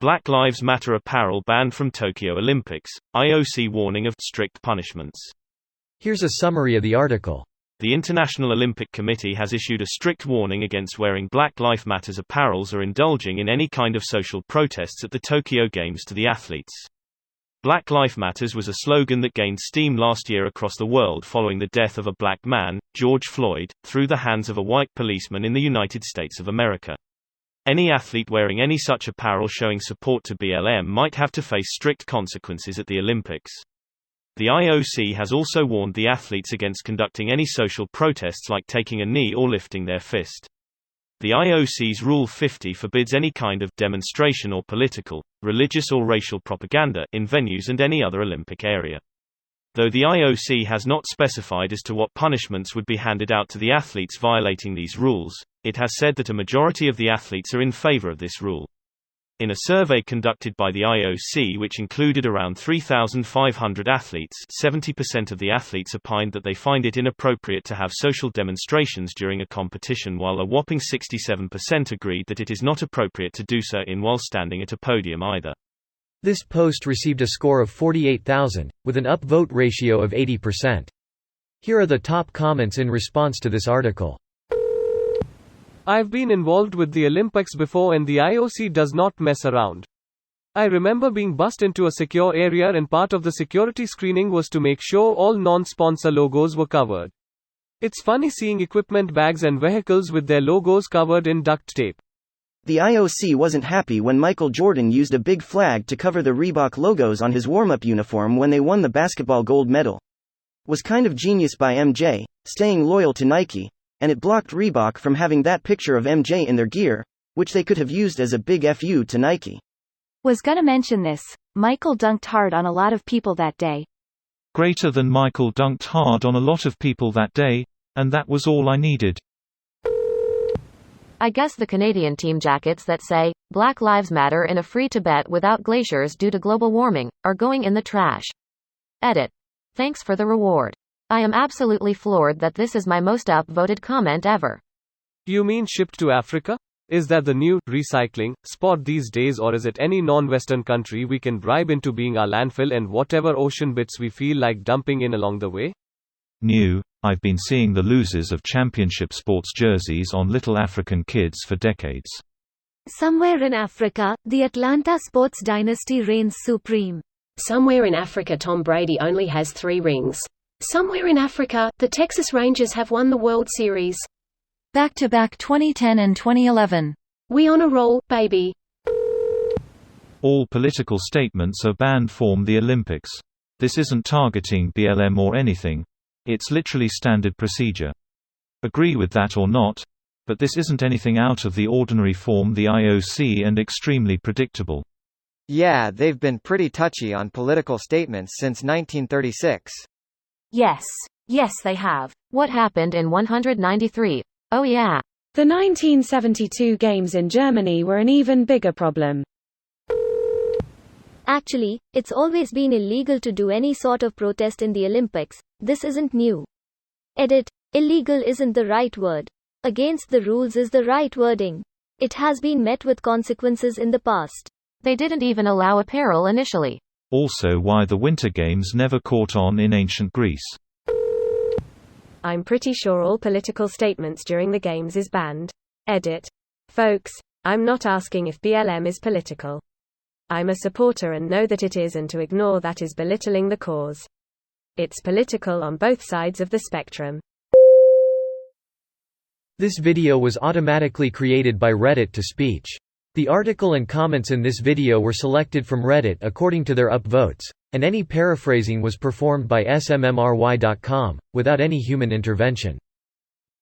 Black Lives Matter Apparel Banned from Tokyo Olympics, IOC warning of strict punishments. Here's a summary of the article. The International Olympic Committee has issued a strict warning against wearing Black Lives Matter apparels or indulging in any kind of social protests at the Tokyo Games to the athletes. Black Lives Matter was a slogan that gained steam last year across the world following the death of a black man, George Floyd, through the hands of a white policeman in the United States of America. Any athlete wearing any such apparel showing support to BLM might have to face strict consequences at the Olympics. The IOC has also warned the athletes against conducting any social protests like taking a knee or lifting their fist. The IOC's Rule 50 forbids any kind of demonstration or political, religious or racial propaganda in venues and any other Olympic area. Though the IOC has not specified as to what punishments would be handed out to the athletes violating these rules, it has said that a majority of the athletes are in favor of this rule. In a survey conducted by the IOC which included around 3,500 athletes, 70% of the athletes opined that they find it inappropriate to have social demonstrations during a competition, while a whopping 67% agreed that it is not appropriate to do so while standing at a podium either. This post received a score of 48,000, with an upvote ratio of 80%. Here are the top comments in response to this article. I've been involved with the Olympics before and the IOC does not mess around. I remember being bussed into a secure area and part of the security screening was to make sure all non-sponsor logos were covered. It's funny seeing equipment bags and vehicles with their logos covered in duct tape. The IOC wasn't happy when Michael Jordan used a big flag to cover the Reebok logos on his warm-up uniform when they won the basketball gold medal. Was kind of genius by MJ, staying loyal to Nike, and it blocked Reebok from having that picture of MJ in their gear, which they could have used as a big FU to Nike. Was gonna mention this, Michael dunked hard on a lot of people that day. Greater than Michael dunked hard on a lot of people that day, and that was all I needed. I guess the Canadian team jackets that say, Black Lives Matter in a free Tibet without glaciers due to global warming, are going in the trash. Edit. Thanks for the reward. I am absolutely floored that this is my most upvoted comment ever. You mean shipped to Africa? Is that the new recycling spot these days, or is it any non-Western country we can bribe into being our landfill and whatever ocean bits we feel like dumping in along the way? New. I've been seeing the losers of championship sports jerseys on little African kids for decades. Somewhere in Africa, the Atlanta sports dynasty reigns supreme. Somewhere in Africa, Tom Brady only has 3 rings. Somewhere in Africa, the Texas Rangers have won the World Series. Back-to-back 2010 and 2011. We on a roll, baby. All political statements are banned from the Olympics. This isn't targeting BLM or anything. It's literally standard procedure. Agree with that or not, but this isn't anything out of the ordinary from the IOC and extremely predictable. Yeah, they've been pretty touchy on political statements since 1936. Yes, they have. What happened in 193? Oh yeah. The 1972 games in Germany were an even bigger problem. Actually, it's always been illegal to do any sort of protest in the Olympics. This isn't new. Edit. Illegal isn't the right word. Against the rules is the right wording. It has been met with consequences in the past. They didn't even allow apparel initially. Also, why the Winter Games never caught on in ancient Greece. I'm pretty sure all political statements during the games is banned. Edit. Folks, I'm not asking if BLM is political. I'm a supporter and know that it is, and to ignore that is belittling the cause. It's political on both sides of the spectrum. This video was automatically created by Reddit to speech. The article and comments in this video were selected from Reddit according to their upvotes, and any paraphrasing was performed by smmry.com, without any human intervention.